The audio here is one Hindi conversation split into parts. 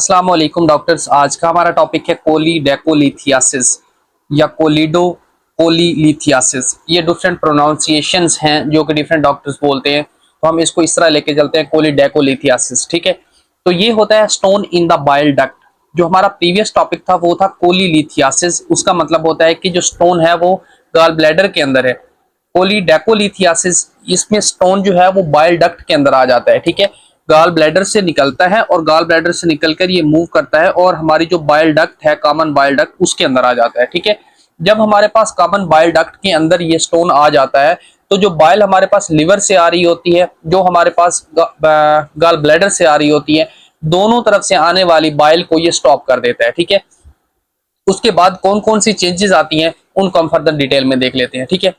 अस्सलाम वालेकुम डॉक्टर्स। आज का हमारा टॉपिक है कोलीडेकोलिथियासिस या कोलीडोकोलीलिथियासिस। ये डिफरेंट प्रोनाउंसिएशंस हैं जो कि डिफरेंट डॉक्टर्स बोलते हैं, तो हम इसको इस तरह लेके चलते हैं कोलीडेकोलिथियासिस। ठीक है, तो ये होता है stone in the bile duct. जो हमारा प्रीवियस टॉपिक था वो था कोलीलिथियासिस। उसका मतलब होता है कि जो स्टोन है वो गॉल ब्लैडर के अंदर है। कोलीडेकोलिथियासिस, इसमें स्टोन जो है वो बाइल डक्ट के अंदर आ जाता है। ठीक है, गॉल ब्लैडर से निकलता है और गॉल ब्लैडर से निकलकर ये मूव करता है और हमारी जो बाइल डक्ट है, कॉमन बाइल डक्ट, उसके अंदर आ जाता है। ठीक है, जब हमारे पास कॉमन बाइल डक्ट के अंदर ये स्टोन आ जाता है तो जो बाइल हमारे पास लिवर से आ रही होती है, जो हमारे पास गॉल ब्लैडर से आ रही होती है, दोनों तरफ से आने वाली बाइल को ये स्टॉप कर देता है। ठीक है, उसके बाद कौन कौन सी चेंजेस आती हैं उनको हम फर्दर डिटेल में देख लेते हैं। ठीक है,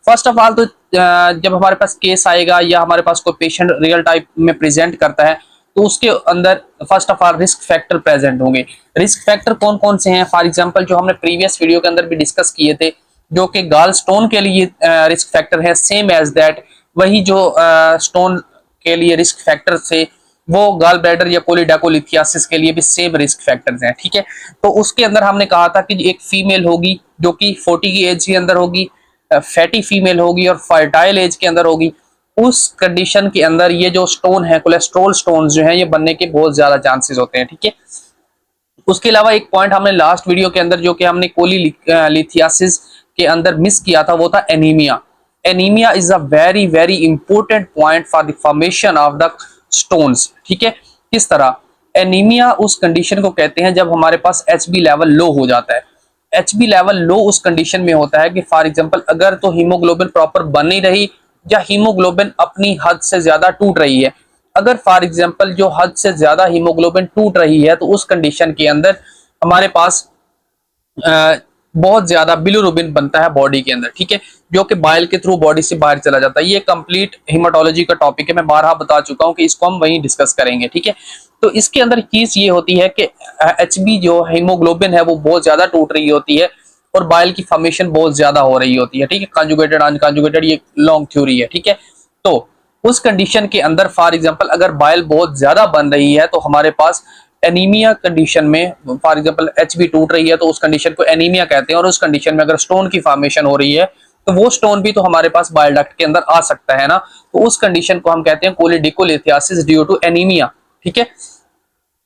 फर्स्ट ऑफ ऑल तो जब हमारे पास केस आएगा या हमारे पास कोई पेशेंट रियल टाइप में प्रेजेंट करता है तो उसके अंदर first of all risk factor present होंगे। रिस्क फैक्टर कौन कौन से हैं? फॉर एग्जांपल जो हमने प्रीवियस वीडियो के अंदर भी डिस्कस किए थे, जो कि गॉल स्टोन के लिए रिस्क फैक्टर है, सेम एज दैट वही जो स्टोन के लिए रिस्क फैक्टर थे वो गॉल ब्लैडर या कोलीडेकोलिथियासिस के लिए भी सेम रिस्क फैक्टर्स हैं। ठीक है, तो उसके अंदर हमने कहा था कि एक फीमेल होगी जो कि 40 की एज के अंदर होगी, फैटी फीमेल होगी और फर्टाइल एज के अंदर होगी। उस कंडीशन के अंदर ये जो स्टोन है, कोलेस्ट्रॉल स्टोन जो है, ये बनने के बहुत ज्यादा चांसेस होते हैं। ठीक है, उसके अलावा एक पॉइंट हमने लास्ट वीडियो के अंदर जो कि हमने कोलीलिथियासिस के अंदर मिस किया था वो था anaemia. Anaemia is a very very important point for the formation of the stones. ठीक है, किस तरह? एनीमिया उस कंडीशन को कहते हैं जब हमारे पास एचबी लेवल लो हो जाता है। एचबी लेवल लो उस कंडीशन में होता है कि फॉर एग्जांपल अगर तो हीमोग्लोबिन प्रॉपर बन नहीं रही या हीमोग्लोबिन अपनी हद से ज्यादा टूट रही है। अगर फॉर एग्जांपल जो हद से ज्यादा हीमोग्लोबिन टूट रही है तो उस कंडीशन के अंदर हमारे पास बहुत ज्यादा बिलिरुबिन बनता है बॉडी के अंदर। ठीक है, जो कि बाइल के थ्रू बॉडी से बाहर चला जाता है। ये कंप्लीट हेमाटोलॉजी का टॉपिक है, मैं बारहा बता चुका हूं कि इसको हम वहीं डिस्कस करेंगे। ठीक है, तो इसके अंदर चीज ये होती है कि एचबी जो हीमोग्लोबिन है वो बहुत ज्यादा टूट रही होती है और बाइल की फॉर्मेशन बहुत ज्यादा हो रही होती है। ठीक है, कॉन्जुगेटेड अनकॉन्जुगेटेड, ये लॉन्ग थ्योरी है। ठीक है, तो उस कंडीशन के अंदर फॉर एग्जांपल अगर बाइल बहुत ज्यादा बन रही है तो हमारे पास एनीमिया कंडीशन में, फॉर एग्जांपल एचबी टूट रही है तो उस कंडीशन को एनीमिया कहते हैं। और उस कंडीशन में अगर स्टोन की फॉर्मेशन हो रही है तो वो स्टोन भी तो हमारे पास बाइल डक्ट के अंदर आ सकता है ना, तो उस कंडीशन को हम कहते हैं कोलीडेकोलिथियासिस ड्यू टू एनीमिया। ठीक है,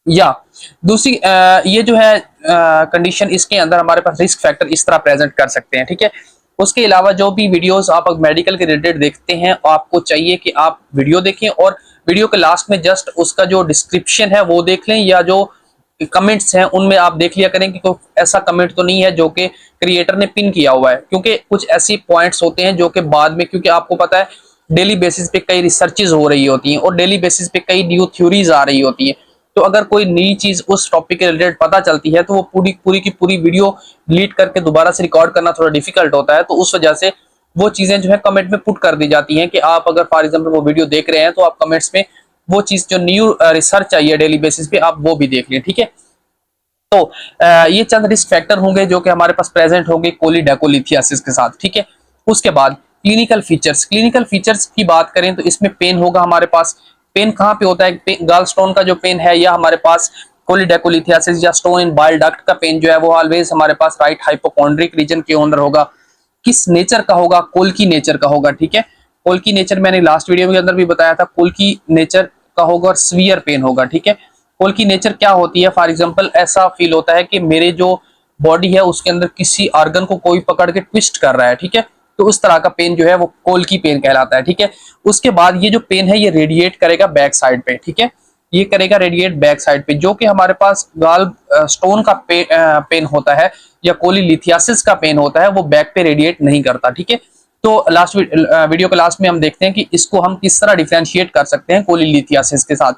या दूसरी ये जो है कंडीशन, इसके अंदर हमारे पास रिस्क फैक्टर इस तरह प्रेजेंट कर सकते हैं। ठीक है, उसके अलावा जो भी वीडियोस आप मेडिकल के रिलेटेड देखते हैं, आपको चाहिए कि आप वीडियो देखें और वीडियो के लास्ट में जस्ट उसका जो डिस्क्रिप्शन है वो देख लें, या जो कमेंट्स हैं उनमें आप देख लिया करें कि कोई ऐसा कमेंट तो नहीं है जो कि क्रिएटर ने पिन किया हुआ है, क्योंकि कुछ ऐसी पॉइंट्स होते हैं जो कि बाद में, क्योंकि आपको पता है डेली बेसिस पे कई रिसर्चेज हो रही होती हैं और डेली बेसिस पे कई न्यू थ्योरीज आ रही होती हैं, तो अगर कोई नई चीज उस टॉपिक के रिलेटेड पता चलती है तो वो पूरी पूरी की पूरी वीडियो डिलीट करके दोबारा से रिकॉर्ड करना थोड़ा डिफिकल्ट होता है। तो उस वजह से वो चीजें जो है कमेंट में पुट कर दी जाती हैं कि आप अगर फॉर एग्जांपल वो वीडियो देख रहे हैं तो आप कमेंट्स में वो चीज जो न्यू रिसर्च आई है डेली बेसिस पे आप वो भी देख लें। ठीक है, तो ये चंद रिस्क फैक्टर होंगे जो कि हमारे पास प्रेजेंट होंगे कोलीडेकोलिथियासिस के साथ। ठीक है, उसके बाद क्लिनिकल फीचर्स। क्लिनिकल फीचर्स की बात करें तो इसमें पेन होगा हमारे पास। पेन कहाँ पे होता है? गॉल स्टोन का जो पेन है या हमारे पास कोलीडेकोलिथियासिस या स्टोन इन बाइल डक्ट का पेन जो है वो ऑलवेज हमारे पास राइट हाइपोकॉन्ड्रिक रीजन के अंदर होगा। किस नेचर का होगा? कोल्की नेचर का होगा। ठीक है, कोल्की नेचर मैंने लास्ट वीडियो के अंदर भी बताया था, कोल्की नेचर का होगा और सीवियर पेन होगा। ठीक है, कोल्की नेचर क्या होती है? फॉर एग्जांपल ऐसा फील होता है कि मेरे जो बॉडी है उसके अंदर किसी ऑर्गन को कोई पकड़ के ट्विस्ट कर रहा है। ठीक है, तो उस तरह का पेन जो है वो कोल्की पेन कहलाता है। ठीक है, उसके बाद ये जो पेन है ये रेडिएट करेगा बैक साइड पे। ठीक है, ये करेगा रेडिएट बैक साइड पे, जो कि हमारे पास गॉल स्टोन का पेन होता है या कोलीलिथियासिस का पेन होता है वो बैक पे रेडिएट नहीं करता। ठीक है, तो लास्ट वीडियो के लास्ट में हम देखते हैं कि इसको हम किस तरह डिफरेंशिएट कर सकते हैं कोलीलिथियासिस के साथ।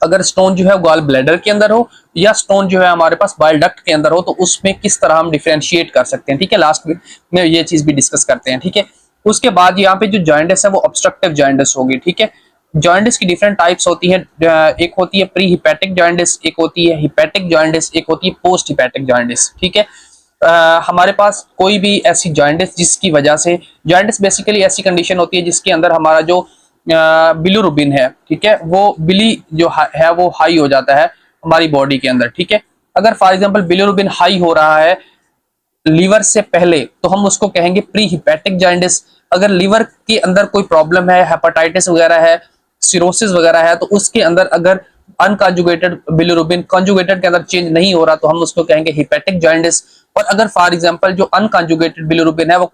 अगर स्टोन जो है गॉल ब्लैडर के अंदर हो या स्टोन जो है हमारे पास बाइल डक्ट के अंदर हो तो उसमें किस तरह हम डिफरेंशिएट कर सकते हैं। ठीक है, लास्ट में ये चीज भी डिस्कस करते हैं। ठीक है, उसके बाद यहाँ पे जो जॉइंटिस है वो ऑब्स्ट्रक्टिव जॉइंटिस होगी। ठीक है, जॉइंटिस की डिफरेंट टाइप्स होती है। एक होती है प्री हिपैटिक जॉइंटिस, एक होती है हिपैटिक जॉइंटिस, एक होती है पोस्ट हिपैटिक जॉइंटिस। ठीक है, हमारे पास कोई भी ऐसी जॉइंटिस जिसकी वजह से, जॉइंटिस बेसिकली ऐसी कंडीशन होती है जिसके अंदर हमारा जो बिलिरुबिन है, ठीक है, वो बिली जो है वो हाई हो जाता है हमारी बॉडी के अंदर, ठीक है। अगर फॉर एग्जांपल बिलिरुबिन हाई हो रहा है लीवर से पहले तो हम उसको कहेंगे प्री हिपैटिक जाइंडिस। अगर लीवर के अंदर कोई प्रॉब्लम है, हेपेटाइटिस वगैरह है, सिरोसिस वगैरह है, तो उसके अंदर अगर अनकॉन्जुगेटेड बिलिरुबिन कॉन्जुगेटेड के अंदर चेंज नहीं हो रहा तो हम उसको कहेंगे हिपैटिक जाइंडिस। और अगर फॉर एग्जांपल जो अनकॉन्जुगेटेड बिलिरुबिन है वो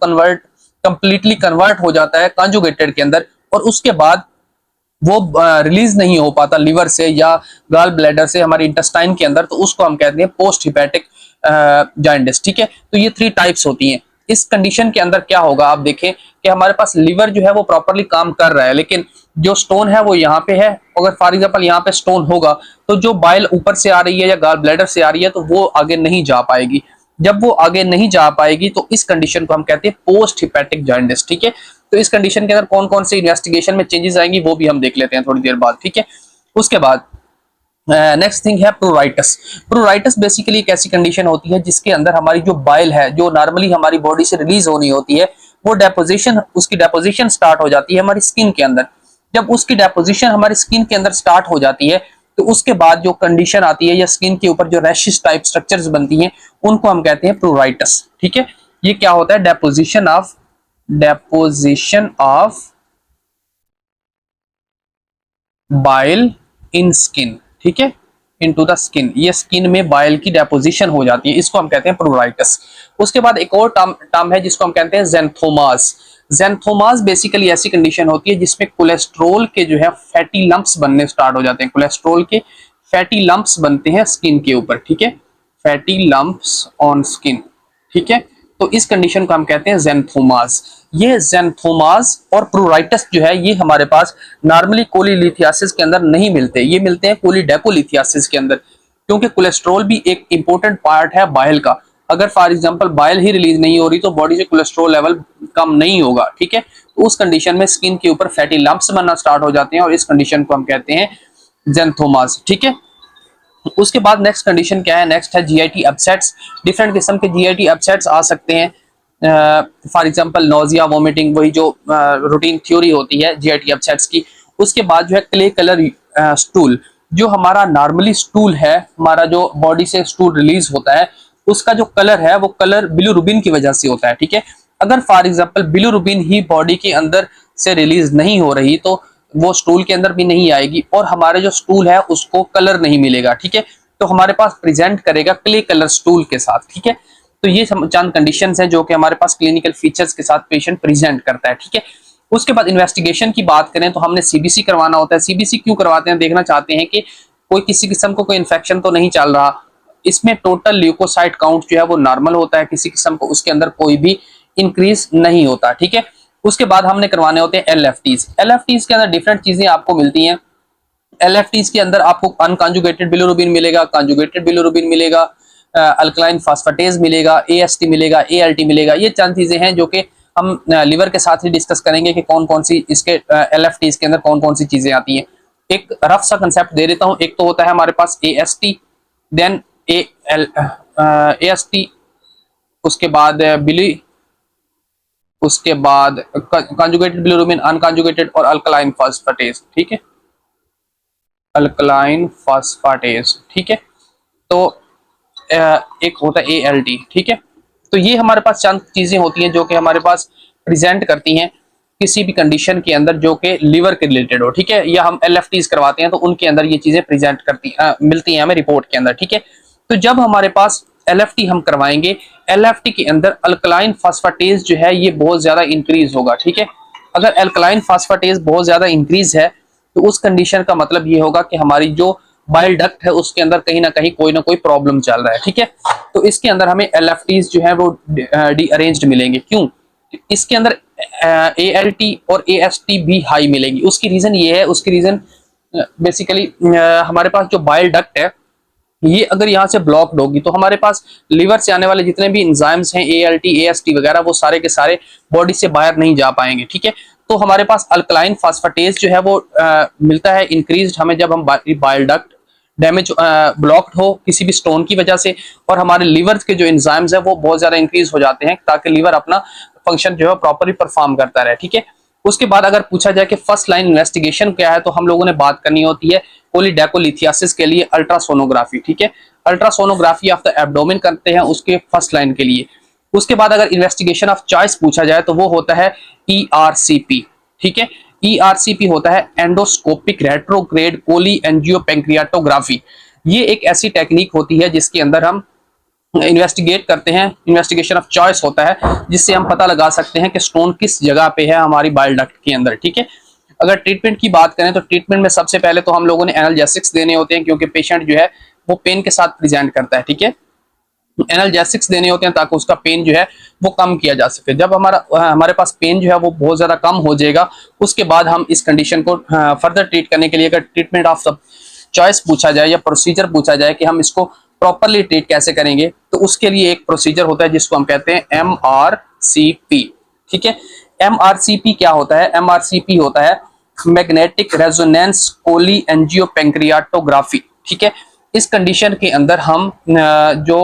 कंप्लीटली कन्वर्ट हो जाता है कॉन्जुगेटेड के अंदर और उसके बाद वो रिलीज नहीं हो पाता लिवर से या गाल ब्लैडर से हमारी इंटेस्टाइन के अंदर, तो उसको हम कहते हैं पोस्ट हिपैटिक जाइंडिस, ठीक है। तो ये 3 टाइप्स होती हैं। इस कंडीशन के अंदर क्या होगा, आप देखें कि हमारे पास लिवर जो है वो प्रॉपरली काम कर रहा है, लेकिन जो स्टोन है वो यहाँ पे है। अगर फॉर एग्जांपल यहाँ पे स्टोन होगा तो जो बाइल ऊपर से आ रही है या गाल ब्लैडर से आ रही है तो वो आगे नहीं जा पाएगी। जब वो आगे नहीं जा पाएगी तो इस कंडीशन को हम कहते हैं पोस्ट हिपैटिक जाइंडिस, ठीक है। तो इस कंडीशन के अंदर कौन कौन से इन्वेस्टिगेशन में चेंजेस आएंगी वो भी हम देख लेते हैं थोड़ी देर बाद, ठीक है। उसके बाद नेक्स्ट थिंग है प्रूराइटस। प्रूराइटस बेसिकली एक ऐसी कंडीशन होती है जिसके अंदर हमारी जो बाइल है जो नॉर्मली हमारी बॉडी से रिलीज होनी होती है वो उसकी डेपोजिशन स्टार्ट हो जाती है हमारी स्किन के अंदर। जब उसकी डेपोजिशन हमारी स्किन के अंदर स्टार्ट हो जाती है तो उसके बाद जो कंडीशन आती है या स्किन के ऊपर जो रैशेस टाइप स्ट्रक्चर्स बनती हैं उनको हम कहते हैं प्रूराइटस, ठीक है। ये क्या होता है, deposition of bile in skin, ठीक है, इनटू द स्किन। ये स्किन में बाइल की डेपोजिशन हो जाती है, इसको हम कहते हैं प्रूराइटस। उसके बाद एक और टर्म है जिसको हम कहते हैं ज़ैंथोमास। ज़ैंथोमास बेसिकली ऐसी कंडीशन होती है जिसमें कोलेस्ट्रॉल के जो है फैटी लंप्स बनने स्टार्ट हो जाते हैं। कोलेस्ट्रॉल के फैटी लंप्स बनते हैं स्किन के ऊपर, ठीक है, फैटी लंप्स ऑन स्किन, ठीक है। तो इस कंडीशन को हम कहते हैं ज़ैंथोमास। ये ज़ैंथोमास और प्रूराइटस जो है ये हमारे पास नॉर्मली कोलीलिथियासिस के अंदर नहीं मिलते, ये मिलते हैं कोलीडेकोलिथियासिस के अंदर, क्योंकि कोलेस्ट्रॉल भी एक इंपॉर्टेंट पार्ट है बाइल का। अगर for example bile he release नहीं हो रही तो बॉडी से कोलेस्ट्रॉल लेवल कम नहीं होगा, ठीक है। तो उस कंडीशन में स्किन के ऊपर फैटी लंप्स बनना स्टार्ट हो जाते हैं और इस कंडीशन को हम कहते हैं ज़ैंथोमास, ठीक है। उसके बाद नेक्स्ट कंडीशन क्या है, नेक्स्ट है जीआईटी अपसेट्स। डिफरेंट किस्म के जीआईटी अपसेट्स आ सकते हैं, फॉर एग्जांपल नोजिया, वोमिटिंग, वही जो रूटीन थ्योरी होती है जीआईटी अपसेट्स की। उसके बाद जो है क्ले कलर स्टूल, जो हमारा नॉर्मली स्टूल है, हमारा जो बॉडी से स्टूल रिलीज होता है उसका जो कलर है वो कलर बिलिरुबिन की वजह से होता है, ठीक है। अगर for example bilirubin he body के अंदर से रिलीज नहीं हो रही तो वो स्टूल के अंदर भी नहीं आएगी और हमारे जो स्टूल है उसको कलर नहीं मिलेगा, ठीक है। तो हमारे पास प्रेजेंट करेगा क्ले कलर स्टूल के साथ, ठीक है। तो ये चंद कंडीशंस हैं जो कि हमारे पास क्लिनिकल फीचर्स के साथ पेशेंट प्रेजेंट करता है, ठीक है। उसके बाद इन्वेस्टिगेशन की बात करें तो हमने सीबीसी करवाना होता है। सीबीसी क्यों करवाते हैं, देखना चाहते हैं कि कोई किसी किस्म को कोई इन्फेक्शन तो नहीं चल रहा। इसमें टोटल ल्यूकोसाइट काउंट जो है वो नॉर्मल होता है, किसी किस्म को उसके अंदर कोई भी इंक्रीज नहीं होता, ठीक है। उसके बाद हमने करवाने होते हैं एलएफटीज। एलएफटीज के अंदर डिफरेंट चीजें आपको मिलती हैं। एलएफटीज के अंदर आपको अनकॉन्जुगेटेड बिलिरुबिन मिलेगा, कॉन्जुगेटेड बिलिरुबिन मिलेगा, अल्कलाइन फास्फेटेज मिलेगा, एएसटी मिलेगा, एएलटी मिलेगा। ये चंद चीजें हैं जो कि हम लिवर के साथ ही डिस्कस करेंगे कि कौन कौन सी इसके एलएफटीज के अंदर कौन कौन सी चीजें आती हैं। एक रफ सा कंसेप्ट दे देता हूं। एक तो होता है हमारे पास एएसटी, देन एएसटी, उसके बाद बिली, उसके बाद कॉन्जुगेटेड बिलिरुबिन, अनकॉन्जुगेटेड और अल्कलाइन फास्फेटेज, ठीक है, अल्कलाइन फास्फेटेज, ठीक है। तो एक होता है एएलटी, ठीक है। तो ये हमारे पास चंद चीजें होती हैं जो कि हमारे पास प्रेजेंट करती हैं किसी भी कंडीशन के अंदर जो कि लिवर के रिलेटेड हो, ठीक है। या हम एलएफटीज करवाते हैं तो उनके अंदर ये चीजें प्रेजेंट करती मिलती हैं हमें रिपोर्ट के अंदर, ठीक है। तो जब हमारे पास एलएफटी हम करवाएंगे, एलएफटी के अंदर अल्कलाइन फास्फेटेज जो है ये बहुत ज्यादा इंक्रीज होगा, ठीक है। अगर अल्कलाइन फास्फेटेज बहुत ज्यादा इंक्रीज है तो उस कंडीशन का मतलब ये होगा कि हमारी जो बाइल डक्ट है उसके अंदर कहीं ना कोई प्रॉब्लम चल रहा है, ठीक है। तो इसके अंदर हमें एलएफटीज जो है वो डीअरेंज्ड मिलेंगे। क्यों? इसके अंदर एएलटी और एएसटी भी हाई मिलेगी। उसकी रीजन ये है, उसकी रीजन बेसिकली हमारे पास जो बाइल डक्ट है ये अगर यहाँ से ब्लॉक्ड होगी तो हमारे पास लिवर से आने वाले जितने भी एंजाइम्स हैं, एएलटी, एएसटी वगैरह, वो सारे के सारे बॉडी से बाहर नहीं जा पाएंगे, ठीक है। तो हमारे पास अल्कलाइन फास्फेटेज जो है वो मिलता है इंक्रीज्ड हमें जब हम बाइल डक्ट डैमेज ब्लॉक्ड हो किसी भी स्टोन की वजह से, और हमारे लिवर के जो एंजाइम्स है वो बहुत ज्यादा इंक्रीज हो जाते हैं ताकि लिवर अपना फंक्शन जो है प्रॉपरली परफॉर्म करता रहे, ठीक है। उसके बाद अगर पूछा जाए कि फर्स्ट लाइन इन्वेस्टिगेशन क्या है, तो हम लोगों ने बात करनी होती है कोलिडेकोलिथियासिस के लिए अल्ट्रासोनोग्राफी, ठीक है। अल्ट्रासोनोग्राफी ऑफ द एब्डोमेन करते हैं उसके फर्स्ट लाइन के लिए। उसके बाद अगर इन्वेस्टिगेशन ऑफ चॉइस पूछा जाए तो वो होता है ईआरसीपी, ठीक है। ईआरसीपी होता है एंडोस्कोपिक रेट्रोग्रेड कोली एंजियोपेंक्रियाटोग्राफी। ये एक ऐसी टेक्निक होती है जिसके अंदर हम इन्वेस्टिगेट करते हैं, इन्वेस्टिगेशन ऑफ चॉइस होता है, जिससे हम पता लगा सकते हैं कि स्टोन किस जगह पे है हमारी बाइल डक्ट के अंदर, ठीक है। अगर ट्रीटमेंट की बात करें तो ट्रीटमेंट में सबसे पहले तो हम लोगों ने एनाल्जेसिक्स देने होते हैं, क्योंकि पेशेंट जो है वो पेन के साथ प्रेजेंट करता है, ठीक है। एनाल्जेसिक्स देने होते हैं ताकि उसका पेन जो है वो कम किया जा सके। जब हमारे पास पेन जो है वो बहुत ज्यादा कम हो जाएगा, उसके बाद हम इस कंडीशन को फर्दर ट्रीट करने के लिए अगर ट्रीटमेंट ऑफ द चॉइस पूछा जाए या प्रोसीजर पूछा जाए कि हम इसको प्रॉपरली ट्रीट कैसे करेंगे, तो उसके लिए एक प्रोसीजर होता है जिसको हम कहते हैं MRCP, ठीक है। MRCP क्या होता है? MRCP होता है मैग्नेटिक रेजोनेंस कोली एंजियोपेंक्रियाटोग्राफी, ठीक है। इस कंडीशन के अंदर हम जो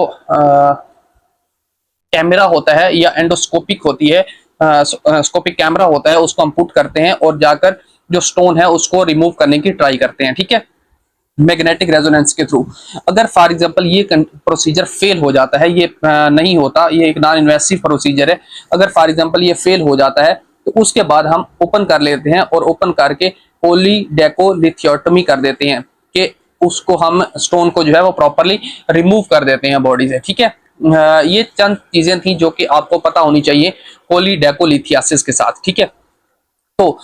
कैमरा होता है या एंडोस्कोपिक होती है, स्कोपिक कैमरा होता है, उसको हम पुट करते हैं और जाकर जो स्टोन है उसको रिमूव करने की ट्राई करते हैं, ठीक है, मैग्नेटिक रेजोनेंस के थ्रू। अगर फॉर एग्जांपल ये प्रोसीजर फेल हो जाता है, ये नहीं होता, ये एक नॉन इन्वेसिव प्रोसीजर है, अगर फॉर एग्जांपल ये फेल हो जाता है तो उसके बाद हम ओपन कर लेते हैं और ओपन करके पॉलीडेकोलिथियोटमी कर देते हैं कि उसको हम स्टोन को जो है वो प्रॉपरली रिमूव कर देते हैं बॉडी से, ठीक है। ये चंद चीजें थी जो कि आपको पता होनी चाहिए पॉलीडेकोलिथियासिस के साथ, ठीक है। तो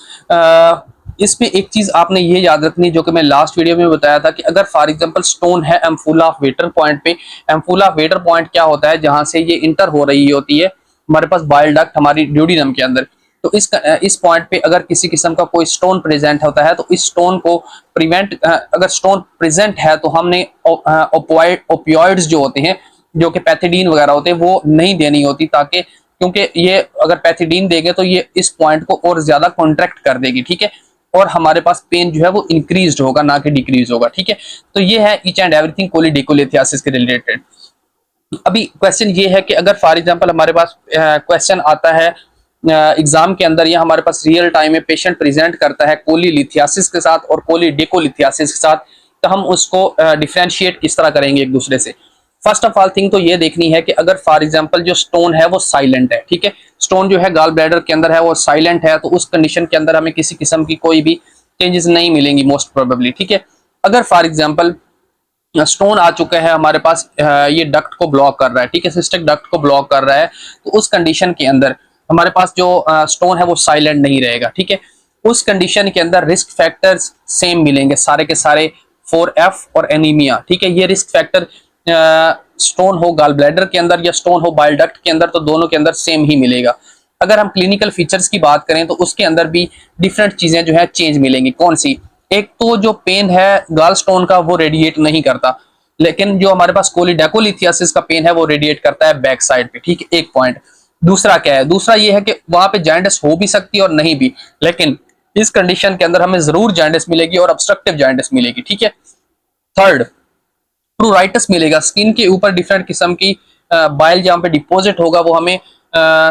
इसमें एक चीज आपने ये याद रखनी, जो कि मैं लास्ट वीडियो में बताया था कि अगर फॉर एग्जांपल स्टोन है एम्फूला ऑफ वेटर पॉइंट पे, एम्फूला ऑफ वेटर पॉइंट क्या होता है? जहां से ये इंटर हो रही होती है हमारे पास बाइल डक्ट हमारी ड्यूडिनम के अंदर, तो इस पॉइंट पे अगर किसी किस्म का कोई स्टोन प्रेजेंट होता है तो इस स्टोन को प्रिवेंट, अगर स्टोन प्रेजेंट है तो हमने ओपियोइड्स जो होते हैं, जो कि पैथिडीन वगैरह होते हैं, वो नहीं देनी होती, ताकि क्योंकि ये अगर पैथिडीन देंगे तो ये इस पॉइंट को और ज्यादा कॉन्ट्रैक्ट कर देगी, ठीक है, और हमारे पास पेन जो है वो इंक्रीज होगा ना कि डिक्रीज होगा, ठीक है। तो ये है ईच एंड एवरीथिंग कोलिडेकोलिथियासिस के रिलेटेड। अभी क्वेश्चन ये है कि अगर फॉर एग्जांपल हमारे पास क्वेश्चन आता है एग्जाम के अंदर, या हमारे पास रियल टाइम में पेशेंट प्रेजेंट करता है कोलिलिथियासिस के साथ और कोलिडेकोलिथियासिस के साथ, तो हम उसको डिफरेंशिएट किस तरह करेंगे एक दूसरे से। फर्स्ट ऑफ ऑल थिंग तो ये देखनी है कि अगर फॉर एग्जांपल जो स्टोन है वो साइलेंट है, ठीक है, स्टोन जो है गॉल ब्लैडर के अंदर है वो साइलेंट है, तो उस कंडीशन के अंदर हमें किसी किस्म की कोई भी चेंजेस नहीं मिलेंगी मोस्ट प्रोबेबली, ठीक है। अगर फॉर एग्जांपल स्टोन आ चुका है हमारे पास, ये डक्ट को ब्लॉक कर रहा है, ठीक है, सिस्टिक डक्ट को ब्लॉक कर रहा है, तो उस कंडीशन के अंदर हमारे पास जो स्टोन है वो साइलेंट नहीं रहेगा, ठीक है। उस कंडीशन के अंदर रिस्क फैक्टर्स सेम मिलेंगे सारे के सारे, 4F और एनीमिया, ठीक है। ये रिस्क फैक्टर स्टोन हो गॉल ब्लैडर के अंदर या स्टोन हो बाइल डक्ट के अंदर, तो दोनों के अंदर सेम ही मिलेगा। अगर हम क्लिनिकल फीचर्स की बात करें तो उसके अंदर भी डिफरेंट चीजें जो है चेंज मिलेंगी। कौन सी? एक तो जो पेन है गॉल स्टोन का वो रेडिएट नहीं करता, लेकिन जो हमारे पास कोलिडेकोलिथियासिस का पेन है वो रेडिएट करता है बैक साइड पे, ठीक है, एक पॉइंट। दूसरा क्या है? दूसरा ये है कि वहां पे जॉइंटिस हो भी सकती है और नहीं भी, लेकिन इस कंडीशन के अंदर हमें जरूर जॉइंटिस मिलेगी और ऑब्स्ट्रक्टिव जॉइंटिस मिलेगी, ठीक है। थर्ड, प्रूराइटिस मिलेगा, स्किन के ऊपर डिफरेंट किस्म की बाइल जहां पे डिपॉजिट होगा वो हमें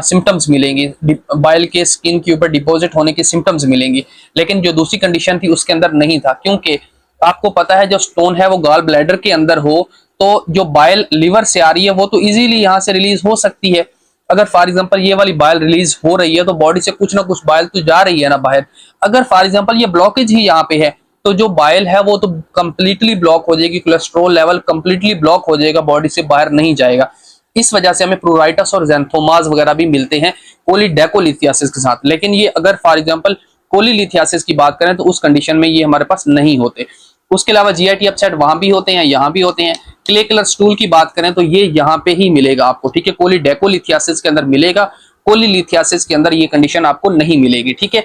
सिम्टम्स मिलेंगे, बाइल के स्किन के ऊपर डिपॉजिट होने के सिम्टम्स मिलेंगे, लेकिन जो दूसरी कंडीशन थी उसके अंदर नहीं था, क्योंकि आपको पता है जो स्टोन है वो गॉल ब्लैडर के अंदर हो तो जो बाइल लिवर से आ रही है वो तो इजीली यहाँ से रिलीज हो सकती है। अगर फॉर एग्जांपल ये वाली बाइल रिलीज हो रही है तो बॉडी से कुछ ना कुछ बाइल तो जा रही है ना बाहर। अगर फॉर एग्जांपल ये ब्लॉकेज ही यहाँ पे है तो जो बाइल है वो तो कंप्लीटली ब्लॉक हो जाएगी, कोलेस्ट्रॉल लेवल कंप्लीटली ब्लॉक हो जाएगा, बॉडी से बाहर नहीं जाएगा। इस वजह से हमें प्रूराइटिस और ज़ैंथोमास वगैरह भी मिलते हैं कोलिडेकोलिथियासिस के साथ। लेकिन ये अगर फॉर एग्जांपल कोलिलिथियासिस की बात करें तो उस कंडीशन में ये हमारे पास नहीं होते। उसके अलावा जीआईटी अपसेट वहां भी होते हैं, यहाँ भी होते हैं। क्ले कलर स्टूल की बात करें तो ये यहाँ पे ही मिलेगा आपको, ठीक है, कोलिडेकोलिथियासिस के अंदर मिलेगा, कोलिलिथियासिस के अंदर ये कंडीशन आपको नहीं मिलेगी, ठीक है।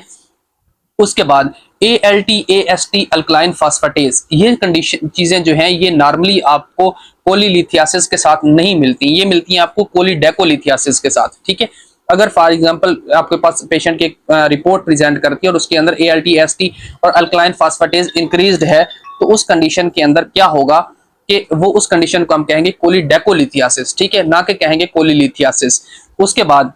उसके बाद ALT AST अल्कलाइन फास्फेटेज, ये कंडीशन चीजें जो हैं ये नॉर्मली आपको कोलिलिथियासिस के साथ नहीं मिलती, ये मिलती हैं आपको कोलिडेकोलिथियासिस के साथ, ठीक है। अगर फॉर एग्जांपल आपके पास पेशेंट की रिपोर्ट प्रेजेंट करती है और उसके अंदर ALT AST और अल्कलाइन फास्फेटेज इंक्रीज्ड है, तो उस कंडीशन के अंदर क्या होगा कि वो उस कंडीशन को हम कहेंगे कोलिडेकोलिथियासिस, ठीक है, ना कि कहेंगे कोलिलिथियासिस। उसके बाद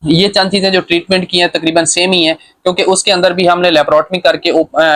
ये चंद चीजें जो ट्रीटमेंट की हैं तकरीबन सेम ही है, क्योंकि उसके अंदर भी हमने लेप्रोटमी करके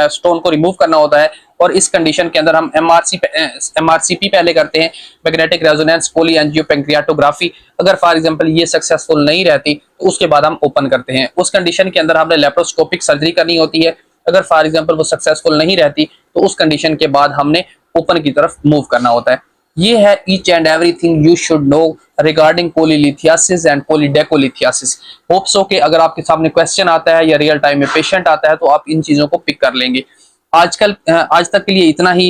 स्टोन को रिमूव करना होता है। और इस कंडीशन के अंदर हम एमआरसीपी पहले करते हैं, मैग्नेटिक रेजोनेंस पॉली एंजियोपेंक्रियाटोग्राफी। अगर फॉर एग्जांपल ये सक्सेसफुल नहीं रहती तो उसके बाद हम ओपन करते हैं। उस कंडीशन के अंदर हमने लेप्रोस्कोपिक सर्जरी करनी होती है। अगर फॉर एग्जांपल वो सक्सेसफुल नहीं रहती तो उस कंडीशन के बाद हमने ओपन की तरफ मूव करना होता है। ये है each and everything you should know regarding cholelithiasis and choledocholithiasis. Hope so कि अगर आपके सामने क्वेश्चन आता है या रियल टाइम में पेशेंट आता है तो आप इन चीजों को पिक कर लेंगे। आज तक के लिए इतना ही।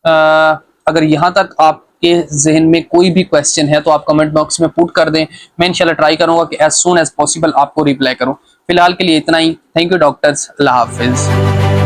अगर यहाँ तक आपके जहन में कोई भी क्वेश्चन है तो आप कमेंट बॉक्स में पुट कर दें। मैं इंशाल्लाह ट्राई करूंगा कि एज सून एज पॉसिबल आपको रिप्लाई करूं। फिलहाल के लिए इतना ही। थैंक यू डॉक्टर्स, अल्लाह हाफिज।